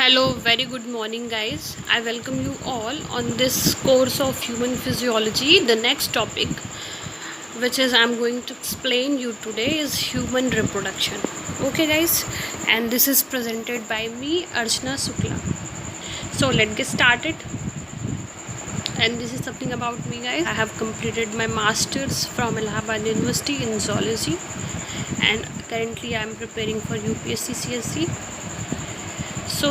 Hello, very good morning, guys. I welcome you all on this course of human physiology. The next topic, which is I'm going to explain you today, is human reproduction. Okay, guys, and this is presented by me, Archana Sukla. So let's get started. And this is something about me, guys. I have completed my master's from Allahabad University in zoology, and currently I'm preparing for UPSC CSC. So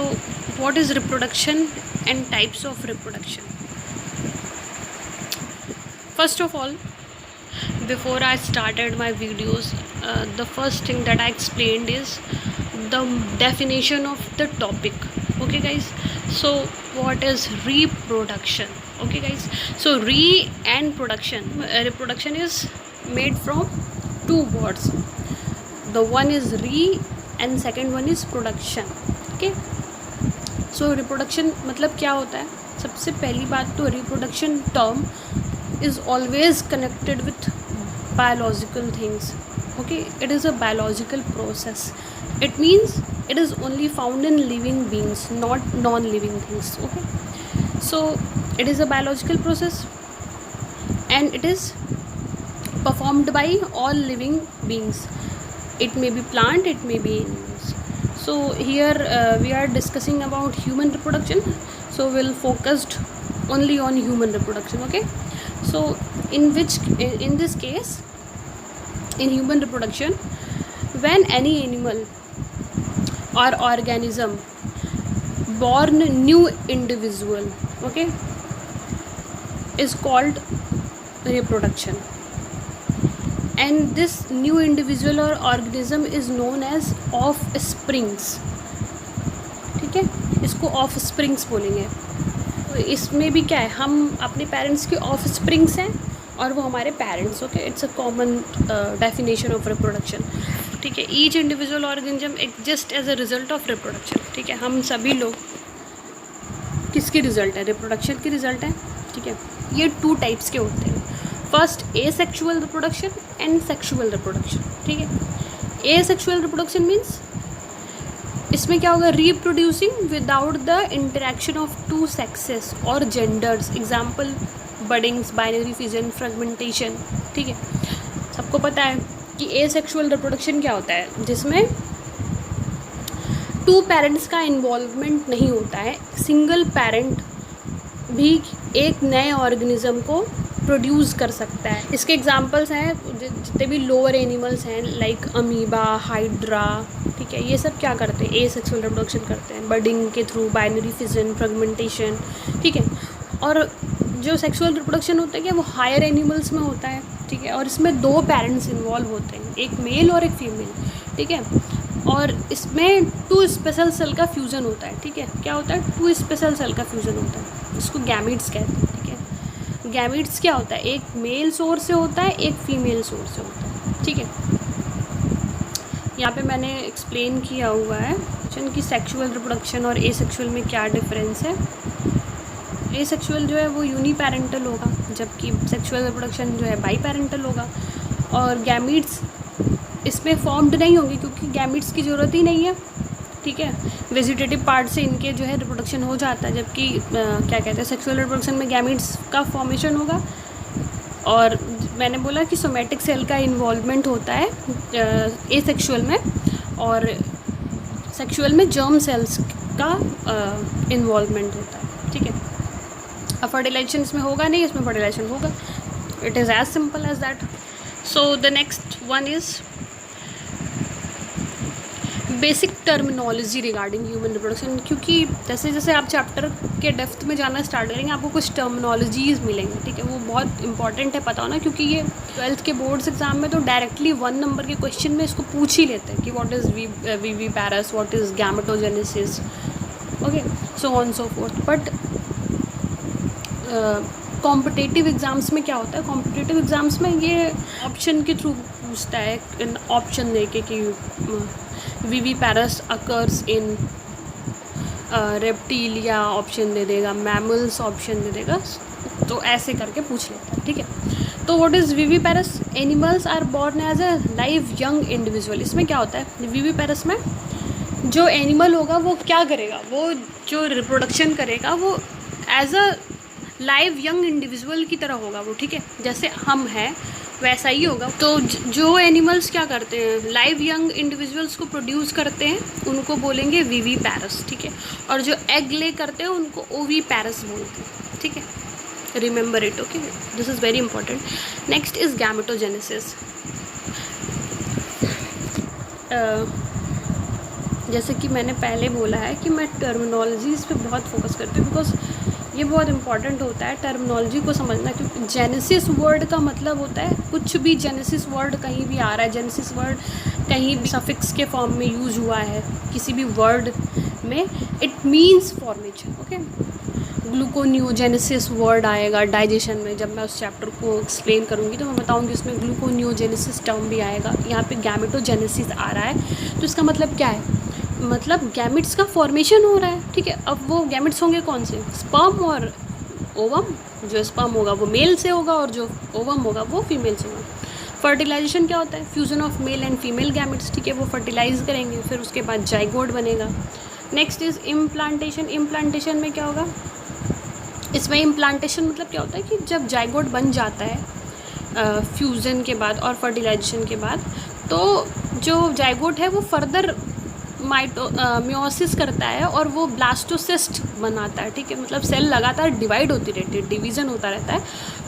what is reproduction and types of reproduction? First of all, before I started my videos, the first thing that I explained is the definition of the topic. Okay, guys, so what is reproduction? Okay, guys, so reproduction is made from two words. The one is re and second one is production. Okay, so reproduction मतलब क्या होता है? सबसे पहली बात तो reproduction term is always connected with biological things. Okay, it is a biological process. It means it is only found in living beings, not non living things. Okay, so it is a biological process and it is performed by all living beings. It may be plant, it may be animals. So here we are discussing about human reproduction, so we'll focused only on human reproduction. Okay, so in this case, in human reproduction, when any animal or organism born new individual, okay, is called reproduction, and this new individual or organism is known as offsprings. ठीक है, इसको offsprings बोलेंगे. तो इसमें भी क्या है, हम अपने पेरेंट्स के offsprings हैं और वो हमारे parents. Okay, it's a common definition of reproduction. ठीक है, each individual organism exist as a result of reproduction. ठीक है, हम सभी लोग किसके रिजल्ट है? रिप्रोडक्शन के रिजल्ट हैं. ठीक है, ये टू टाइप्स के होते हैं. First asexual reproduction and sexual reproduction. ठीक है, एसेक्सुअल रिप्रोडक्शन मीन्स इसमें क्या होगा? Reproducing without the interaction of two sexes और genders. Example buddings, binary fission, fragmentation. ठीक है, सबको पता है कि एसेक्सुअल रिप्रोडक्शन क्या होता है, जिसमें टू पेरेंट्स का इन्वॉल्वमेंट नहीं होता है. सिंगल पेरेंट भी एक नए ऑर्गेनिज्म को प्रोड्यूस कर सकता है. इसके एग्जांपल्स हैं जितने भी लोअर एनिमल्स हैं, लाइक अमीबा, हाइड्रा. ठीक है, ये सब क्या करते हैं? एसेक्सुअल रिप्रोडक्शन करते हैं बडिंग के थ्रू, बाइनरी फिजन, फ्रेगमेंटेशन. ठीक है, और जो सेक्सुअल रिप्रोडक्शन होता है क्या, वो हायर एनिमल्स में होता है. ठीक है, और इसमें दो पेरेंट्स इन्वॉल्व होते हैं, एक मेल और एक फीमेल. ठीक है, और इसमें टू स्पेशल सेल का फ्यूज़न होता है. ठीक है, क्या होता है? टू स्पेशल सेल का फ्यूज़न होता है, इसको गैमीट्स कहते हैं. ठीक है, गैमीट्स क्या होता है? एक मेल सोर्स से होता है, एक फीमेल सोर्स से होता है. ठीक है, यहाँ पे मैंने एक्सप्लेन किया हुआ है कि सेक्सुअल रिप्रोडक्शन और एसेक्सुअल में क्या डिफरेंस है. एसेक्सुअल जो है वो यूनिपेरेंटल होगा, जबकि सेक्सुअल रिप्रोडक्शन जो है बाई पेरेंटल होगा. और गैमीट्स इसमें फॉर्म्ड नहीं होंगे क्योंकि गैमीट्स की ज़रूरत ही नहीं है. ठीक है, वेजिटेटिव पार्ट से इनके जो है रिप्रोडक्शन हो जाता है, जबकि क्या कहते हैं, सेक्सुअल रिप्रोडक्शन में गैमीट्स का फॉर्मेशन होगा. और मैंने बोला कि सोमेटिक सेल का इन्वॉल्वमेंट होता है एसेक्सुअल में, और सेक्सुअल में जर्म सेल्स का इन्वॉल्वमेंट होता है. ठीक है, अब फर्टिलाइजेशन इसमें होगा नहीं, इसमें फर्टिलाइजेशन होगा. It is as simple as that. So the next one is basic terminology regarding human reproduction. क्योंकि जैसे जैसे आप चैप्टर के डेप्थ में जाना स्टार्ट करेंगे, आपको कुछ टर्मिनोलॉजीज़ मिलेंगे. ठीक है, वो बहुत इंपॉर्टेंट है पता होना, क्योंकि ये 12th के बोर्ड्स एग्जाम में तो डायरेक्टली 1 नंबर के क्वेश्चन में इसको पूछ ही लेते हैं कि what is viviparous, what is gametogenesis. Okay, so on so fourth. But competitive exams में क्या होता है? कॉम्पिटिटिव एग्ज़ाम्स में ये ऑप्शन के थ्रू पूछता है, ऑप्शन दे के कि viviparous occurs in reptilia option दे देगा, मैमल्स ऑप्शन दे देगा. तो ऐसे करके पूछ लेता है. ठीक है, तो what is viviparous? Animals are born as a live young individual. इसमें क्या होता है? विविपैरस में जो एनिमल होगा वो क्या करेगा, वो जो रिप्रोडक्शन करेगा वो as a live young individual की तरह होगा वो, ठीक है, जैसे हम हैं वैसा ही होगा। तो जो एनिमल्स क्या करते हैं, लाइव यंग इंडिविजुअल्स को प्रोड्यूस करते हैं, उनको बोलेंगे वीवी पैरस, ठीक है, और जो एग ले करते हैं उनको ओवी पैरस बोलते हैं, ठीक है, remember it, okay, this is very important. Next is gametogenesis. जैसे कि मैंने पहले बोला है कि मैं टर्मिनोलॉजीज़ पे बहुत फोकस करती हूँ, बिकॉज ये बहुत इंपॉर्टेंट होता है टर्मिनोलॉजी को समझना, क्योंकि जेनेसिस वर्ड का मतलब होता है कुछ भी, जेनेसिस वर्ड कहीं भी आ रहा है, जेनेसिस वर्ड कहीं भी सफिक्स के फॉर्म में यूज़ हुआ है किसी भी वर्ड में, it means formation, okay. Gluconeogenesis word आएगा डाइजेशन में, जब मैं उस चैप्टर को एक्सप्लेन करूँगी तो मैं बताऊँगी उसमें ग्लूकोनियोजेनेसिस टर्म भी आएगा। यहाँ पे गैमेटोजेनेसिस आ रहा है तो इसका मतलब क्या है, मतलब गैमिट्स का फॉर्मेशन हो रहा है, ठीक है। अब वो गैमिट्स होंगे कौन से, स्पर्म और ओवम। जो स्पर्म होगा वो मेल से होगा और जो ओवम होगा वो फीमेल से होगा। फर्टिलाइजेशन क्या होता है, fusion of male and female gametes, ठीक है, वो फर्टिलाइज करेंगे, फिर उसके बाद जाइगोट बनेगा। Next is implantation. इम्प्लांटेशन में क्या होगा, इसमें इम्प्लांटेशन मतलब क्या होता है कि जब जाइगोट बन जाता है फ्यूज़न के बाद और फर्टिलाइजेशन के बाद, तो जो जाइगोट है वो फर्दर मियोसिस करता है और वो ब्लास्टोसिस्ट बनाता है, ठीक है, मतलब सेल लगातार डिवाइड होती रहती है, डिवीज़न होता रहता है,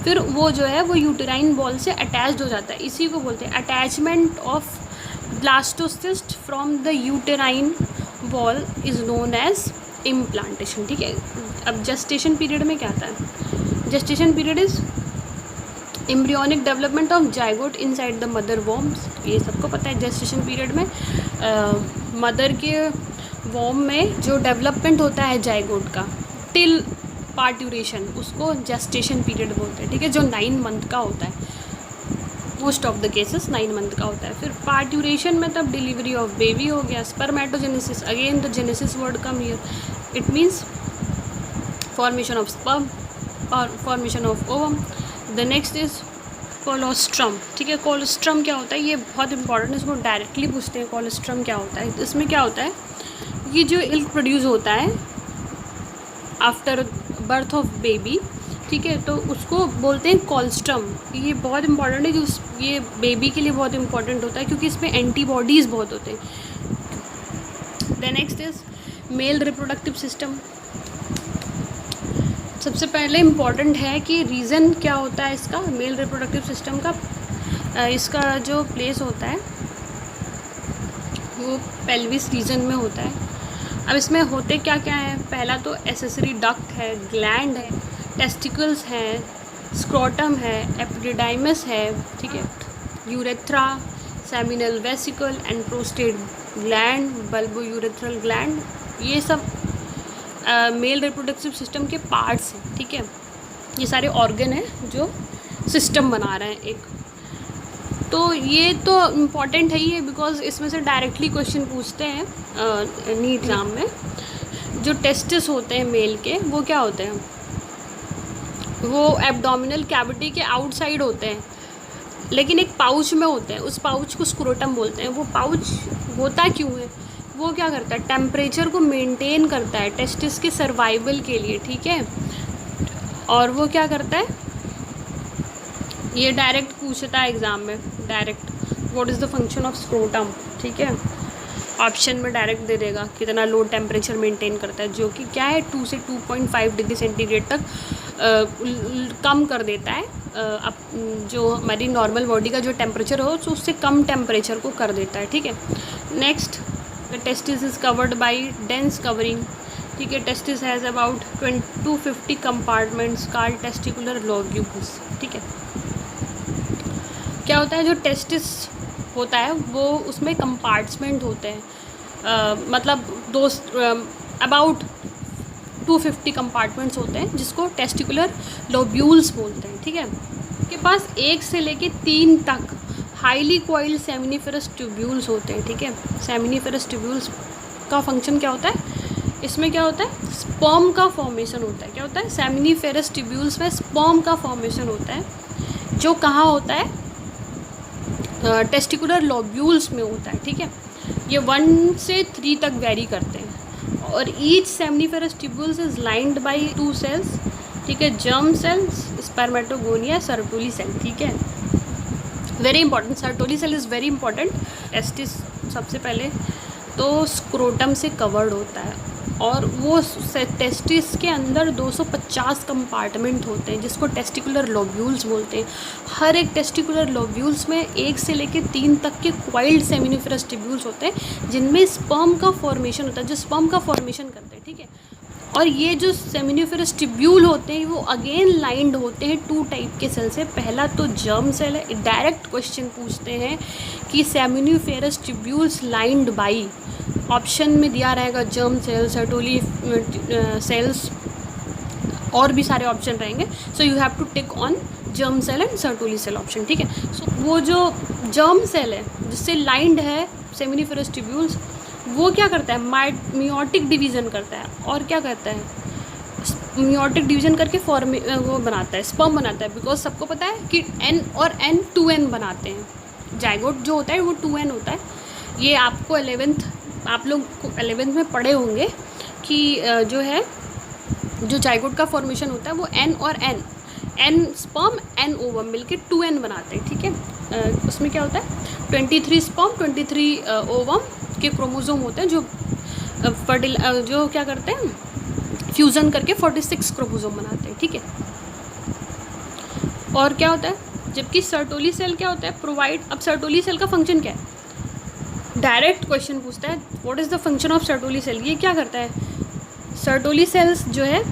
फिर वो जो है वो यूटेराइन बॉल से अटैच्ड हो जाता है। इसी को बोलते हैं attachment of blastocyst from the uterine wall is known as implantation, ठीक है। अब जेस्टेशन पीरियड में क्या आता है, gestation period is embryonic development of zygote inside the mother वॉर्म्स। ये सबको पता है, जेस्टेशन पीरियड में मदर के वॉर्म में जो डेवलपमेंट होता है जाइगोट का टिल पार्ट्यूरेशन, उसको जेस्टेशन पीरियड बोलते हैं, ठीक है, जो 9 मंथ का होता है, most of the cases 9 month का होता है। फिर पार्ट्यूरेशन में तब डिलीवरी ऑफ बेबी हो गया। Spermatogenesis, again the genesis word come here, it means formation of sperm और formation of ovum. The next is colostrum, ठीक है। कोलोस्ट्रम क्या होता है, ये बहुत इंपॉर्टेंट है, इसको डायरेक्टली पूछते हैं कोलोस्ट्रम क्या होता है। इसमें क्या होता है, ये जो इल्क प्रोड्यूस होता है आफ्टर बर्थ ऑफ बेबी, ठीक है, तो उसको बोलते हैं कोलोस्ट्रम। ये बहुत इंपॉर्टेंट है कि ये बेबी के लिए बहुत इंपॉर्टेंट होता है क्योंकि इसमें एंटीबॉडीज़ बहुत होते हैं। The next is male reproductive system. सबसे पहले इम्पॉर्टेंट है कि रीज़न क्या होता है इसका, मेल रिप्रोडक्टिव सिस्टम का, इसका जो प्लेस होता है वो पेल्विस रीजन में होता है। अब इसमें होते क्या क्या है, पहला तो एसेसरी डक्ट है, ग्लैंड है, टेस्टिकल्स हैं, स्क्रोटम है, एपिडिडाइमस है, ठीक है, urethra, seminal vesicle and prostate gland, bulbo urethral gland, ये सब मेल रिप्रोडक्टिव सिस्टम के पार्ट्स हैं, ठीक है। ये सारे ऑर्गन हैं जो सिस्टम बना रहे हैं एक। तो ये तो इम्पॉर्टेंट है ही है बिकॉज इसमें से डायरेक्टली क्वेश्चन पूछते हैं नीट एग्ज़ाम में। जो टेस्टिस होते हैं मेल के वो क्या होते हैं, वो एब्डोमिनल कैविटी के आउटसाइड होते हैं लेकिन एक पाउच में होते हैं, उस पाउच को स्क्रोटम बोलते हैं। वो पाउच होता क्यों है, वो क्या करता है, टेम्परेचर को मेंटेन करता है टेस्टिस के सर्वाइवल के लिए, ठीक है। और वो क्या करता है, ये डायरेक्ट पूछता है एग्ज़ाम में, direct what is the function of scrotum, ठीक है, ऑप्शन में डायरेक्ट दे देगा कितना लो टेम्परेचर मेंटेन करता है, जो कि क्या है 2 से 2.5 डिग्री सेंटीग्रेड तक कम कर देता है। अब जो हमारी नॉर्मल बॉडी का जो टेम्परेचर हो तो उससे कम टेम्परेचर को कर देता है, ठीक है। Next, the testis is covered by dense covering, ठीक है। Testis has about 250 compartments called testicular lobules, ठीक है। क्या होता है, जो टेस्टिस होता है वो उसमें कंपार्टमेंट होते हैं, मतलब अबाउट 250 कंपार्टमेंट्स होते हैं जिसको टेस्टिकुलर लोब्यूल्स बोलते हैं, ठीक है। के पास 1 से लेके 3 तक हाईली कॉइल्ड सेमिनिफेरस ट्यूब्यूल्स होते हैं, ठीक है। सेमिनिफेरस ट्यूब्यूल्स का फंक्शन क्या होता है, इसमें क्या होता है, स्पर्म का फॉर्मेशन होता है। क्या होता है, सेमिनिफेरस ट्यूब्यूल्स में स्पर्म का फॉर्मेशन होता है जो कहाँ होता है, टेस्टिकुलर लोब्यूल्स में होता है, ठीक है। ये 1 से 3 तक वेरी करते हैं। और each seminiferous tubules is lined by 2 cells, ठीक है, germ cells, spermatogonia, Sertoli cell, ठीक है। Very important, Sertoli cell is very important. Testis सबसे पहले तो स्क्रोटम से कवर्ड होता है, और वो टेस्टिस के अंदर 250 कंपार्टमेंट होते हैं जिसको टेस्टिकुलर लोब्यूल्स बोलते हैं। हर एक टेस्टिकुलर लोब्यूल्स में 1 से लेकर 3 तक के क्वाइल्ड सेमिनिफेरस ट्यूब्यूल्स होते हैं जिनमें स्पर्म का फॉर्मेशन होता है, जो स्पर्म का फॉर्मेशन करते हैं, ठीक है। और ये जो सेमिनिफेरस ट्यूब्यूल होते हैं वो अगेन लाइंड होते हैं 2 टाइप के सेल से। पहला तो जर्म सेल है। डायरेक्ट क्वेश्चन पूछते हैं कि seminiferous tubules lined by, option में दिया रहेगा जर्म सेल, सर्टोली सेल्स, और भी सारे ऑप्शन रहेंगे। So you have to tick on germ cell and Sertoli cell option, ठीक है। सो वो जो जर्म सेल है जिससे लाइंड है सेमिनिफेरस ट्यूब्यूल्स, वो क्या करता है, मियोटिक डिवीज़न करता है। और क्या करता है, मियोटिक डिवीज़न करके वो बनाता है, स्पर्म बनाता है। बिकॉज सबको पता है कि N और N 2N बनाते हैं। जाइगोट जो होता है वो 2N होता है। ये आपको 11th, आप लोग 11th में पढ़े होंगे कि जो है, जो जाइगोट का फॉर्मेशन होता है वो N और N स्पर्म N ओवम मिलके 2N बनाते हैं, ठीक है। उसमें क्या होता है, 23 स्पर्म 23 ओवम के क्रोमोसोम होते हैं जो जो क्या करते हैं, फ्यूज़न करके 46 क्रोमोसोम बनाते हैं, ठीक है। और क्या होता है, जबकि सर्टोली सेल क्या होता है, प्रोवाइड। अब सर्टोली सेल का फंक्शन क्या है, डायरेक्ट क्वेश्चन पूछता है, what is the function of Sertoli cell. ये क्या करता है, सर्टोली सेल्स जो है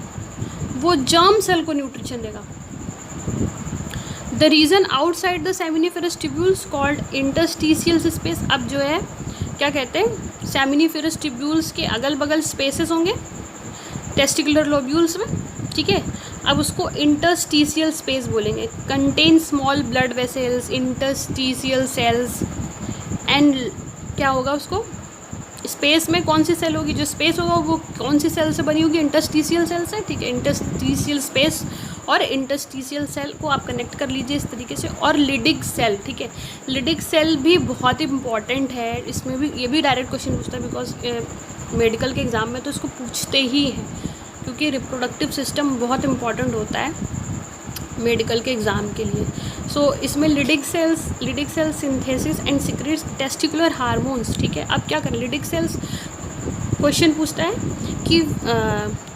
वो जर्म सेल को न्यूट्रिशन देगा। The region outside the seminiferous tubules called interstitial space. अब जो है क्या कहते हैं, सेमिनिफेरस ट्यूब्यूल्स के अगल बगल स्पेसेस होंगे टेस्टिकुलर लोब्यूल्स में, ठीक है। अब उसको इंटरस्टिशियल स्पेस बोलेंगे। Contain small blood vessels, interstitial cells and क्या होगा, उसको स्पेस में कौन सी सेल होगी, जो स्पेस होगा वो कौन सी सेल से बनी होगी, इंटरस्टिशियल सेल से, ठीक है। इंटरस्टिशियल स्पेस और इंटरस्टिशियल सेल को आप कनेक्ट कर लीजिए इस तरीके से। और लिडिक सेल, ठीक है, लिडिक सेल भी बहुत इंपॉर्टेंट है। इसमें भी ये भी डायरेक्ट क्वेश्चन पूछता है, बिकॉज मेडिकल के एग्ज़ाम में तो इसको पूछते ही हैं, क्योंकि रिप्रोडक्टिव सिस्टम बहुत इंपॉर्टेंट होता है मेडिकल के एग्ज़ाम के लिए। सो इसमें Leydig cell synthesis and secretes testicular hormones, ठीक है। अब क्या करें, लिडिक सेल्स क्वेश्चन पूछता है कि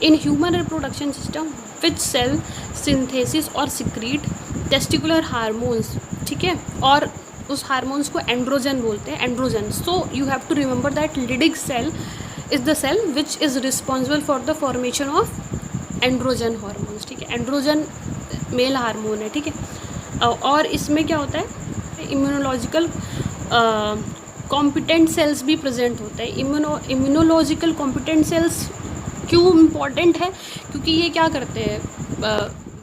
in human reproduction system which cell synthesis और सिक्रीट टेस्टिकुलर हार्मोन्स, ठीक है। और उस हार्मोन्स को एंड्रोजन बोलते हैं, androgen. So you have to remember that Leydig cell is the cell which is responsible for the formation of androgen hormones, ठीक है। एंड्रोजन मेल हार्मोन है, ठीक है। और इसमें क्या होता है, इम्यूनोलॉजिकल कॉम्पिटेंट सेल्स भी प्रेजेंट होते हैं। इम्यूनोलॉजिकल कॉम्पिटेंट सेल्स क्यों इम्पॉर्टेंट है, क्योंकि ये क्या करते हैं,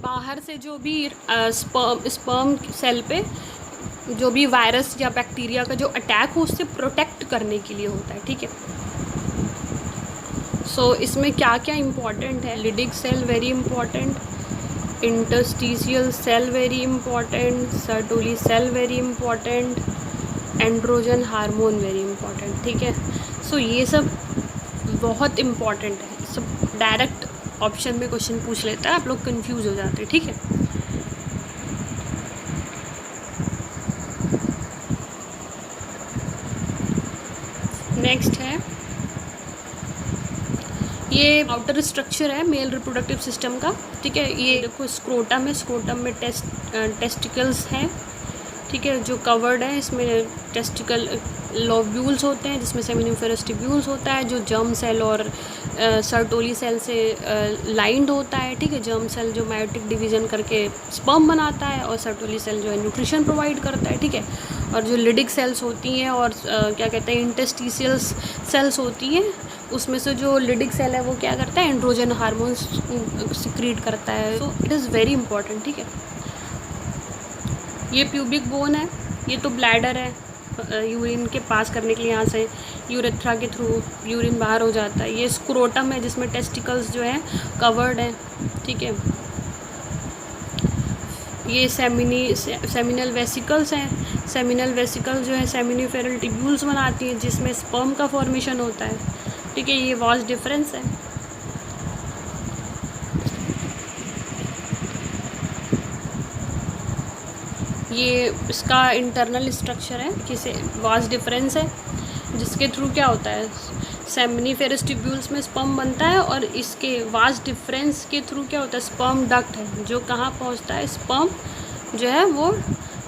बाहर से जो भी स्पर्म सेल पे जो भी वायरस या बैक्टीरिया का जो अटैक हो उससे प्रोटेक्ट करने के लिए होता है, ठीक है। सो इसमें क्या क्या इम्पॉर्टेंट है, Leydig cell very important, interstitial cell very important, Sertoli cell very important, androgen hormone very important, ठीक है। सो ये सब बहुत इम्पॉर्टेंट है, सब डायरेक्ट ऑप्शन में क्वेश्चन पूछ लेता है, आप लोग कंफ्यूज हो जाते हैं, ठीक है। नेक्स्ट है, ये आउटर स्ट्रक्चर है मेल रिप्रोडक्टिव सिस्टम का, ठीक है। ये देखो स्क्रोटम है, स्क्रोटम में टेस्टिकल्स हैं, ठीक है, जो कवर्ड है। इसमें टेस्टिकल लोब्यूल्स होते हैं जिसमें सेमिनिफेरस ट्यूब्यूल्स होता है, जो जर्म सेल और सर्टोली सेल से लाइंड होता है, ठीक है। जर्म सेल जो मायोटिक डिवीज़न करके स्पर्म बनाता है, और सर्टोली सेल जो है न्यूट्रिशन प्रोवाइड करता है, ठीक है। और जो लिडिक सेल्स होती हैं और क्या कहते हैं इंटरस्टिशियल सेल्स होती हैं, उसमें से जो लिडिक सेल है वो क्या करता है, एंड्रोजन हार्मोन्स सिक्रीट करता है। So it is very important, ठीक है। ये प्यूबिक बोन है, ये तो ब्लैडर है, यूरिन के पास करने के लिए यहाँ से यूरेथ्रा के थ्रू यूरिन बाहर हो जाता है। ये स्क्रोटम है जिसमें टेस्टिकल्स जो है कवर्ड है, ठीक है। ये सेमिनल वेसिकल्स हैं। सेमिनल वेसिकल जो है सेमिनिफेरल ट्यूब्यूल्स बनाती हैं जिसमें स्पर्म का फॉर्मेशन होता है। ठीक है, ये वास्ट डिफरेंस है। ये इसका इंटरनल स्ट्रक्चर है, किसे वास्ट डिफरेंस है, जिसके थ्रू क्या होता है, सेमिनिफेरस ट्यूब्यूल्स में स्पर्म बनता है और इसके वास्ट डिफरेंस के थ्रू क्या होता है, स्पर्म डक्ट है जो कहाँ पहुँचता है, स्पर्म जो है वो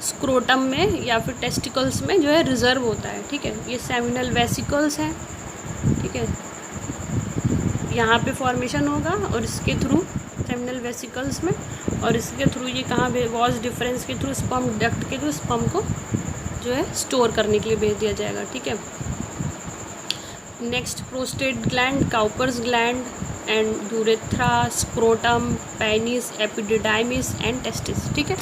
स्क्रोटम में या फिर टेस्टिकल्स में जो है रिजर्व होता है। ठीक है, ये सेमिनल वेसिकल्स हैं। ठीक है, यहाँ पे फॉर्मेशन होगा और इसके थ्रू सेमिनल वेसिकल्स में, और इसके थ्रू ये कहाँ वास्ट डिफरेंस के थ्रू स्पर्म डक्ट के थ्रू स्पर्म को जो है स्टोर करने के लिए भेज दिया जाएगा। ठीक है, next prostate gland, Cowper's gland and urethra, scrotum, penis, epididymis and testis. ठीक है,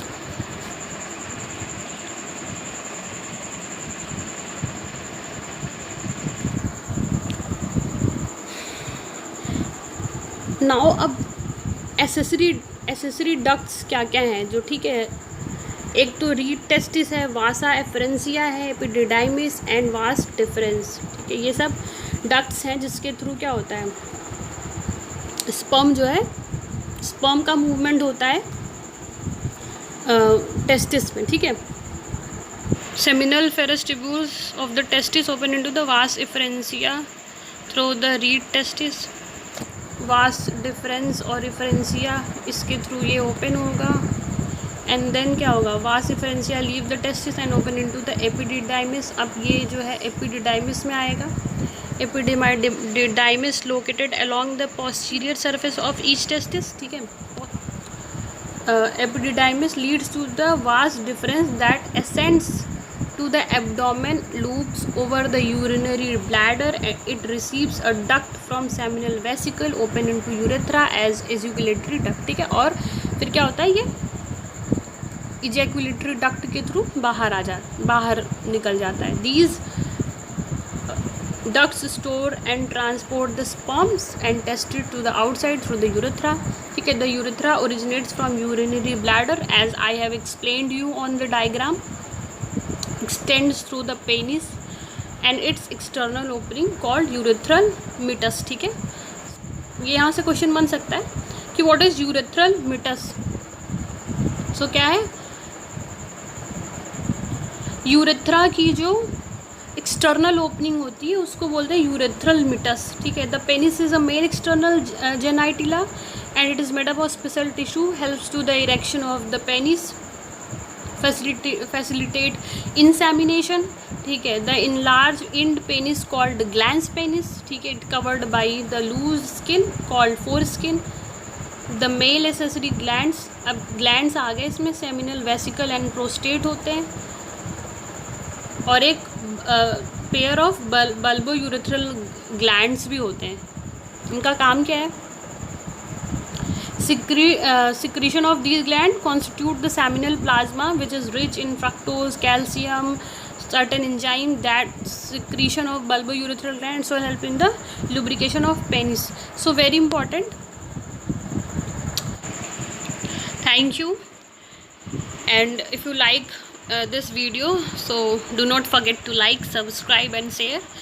नाउ अब एसेसरी डक्ट्स क्या क्या हैं जो, ठीक है, एक तो रीड टेस्टिस है, वासा एफरेंसिया है, एपिडिडाइमिस एंड वास डिफरेंस। ठीक है, ये सब डक्ट्स हैं जिसके थ्रू क्या होता है, स्पर्म जो है, स्पर्म का मूवमेंट होता है टेस्टिस में। ठीक है, seminiferous tubules of the testis open into the vas efferentia through the rete testis. Vas deferens और रिफरेंसिया इसके थ्रू ये ओपन होगा एंड देन क्या होगा, vas deferentia leave the testis and open into the epididymis. अब ये जो है एपिडिडाइमिस में आएगा। Epididymis located along the posterior surface of each testis. ठीक है, epididymis leads to the vas deferens that ascends to the abdomen, loops over the urinary bladder, and it receives a duct from seminal vesicle open into urethra as ejaculatory duct। ठीक है, और फिर क्या होता है, ये ejaculatory duct के through बाहर निकल जाता है। These ducts store and transport the sperms and test it to the outside through the urethra। ठीक है, the urethra originates from urinary bladder as I have explained you on the diagram, extends through the penis and its external opening called urethral meatus। ठीक है, ये यहाँ से question बन सकता है कि व्हाट इज यूरेथ्रल meatus। सो क्या है, यूरेथ्रा की जो एक्सटर्नल ओपनिंग होती है उसको बोलते हैं यूरेथ्रल meatus। ठीक है, the penis is a male external genitalia and it is made up of special tissue, helps to the erection of the penis, facilitate insemination। ठीक है, the enlarge end penis called glans penis. ठीक है, it covered by the loose skin called foreskin. The male accessory glands, अब glands आ गए इसमें, seminal vesicle and prostate होते हैं, और एक pair of bulbo urethral glands भी होते हैं। इनका काम क्या है, secretion of these glands constitute the seminal plasma which is rich in fructose, calcium, certain enzyme. That secretion of bulbourethral glands will help in the lubrication of penis. So very important. Thank you, and if you like this video, so do not forget to like, subscribe and share.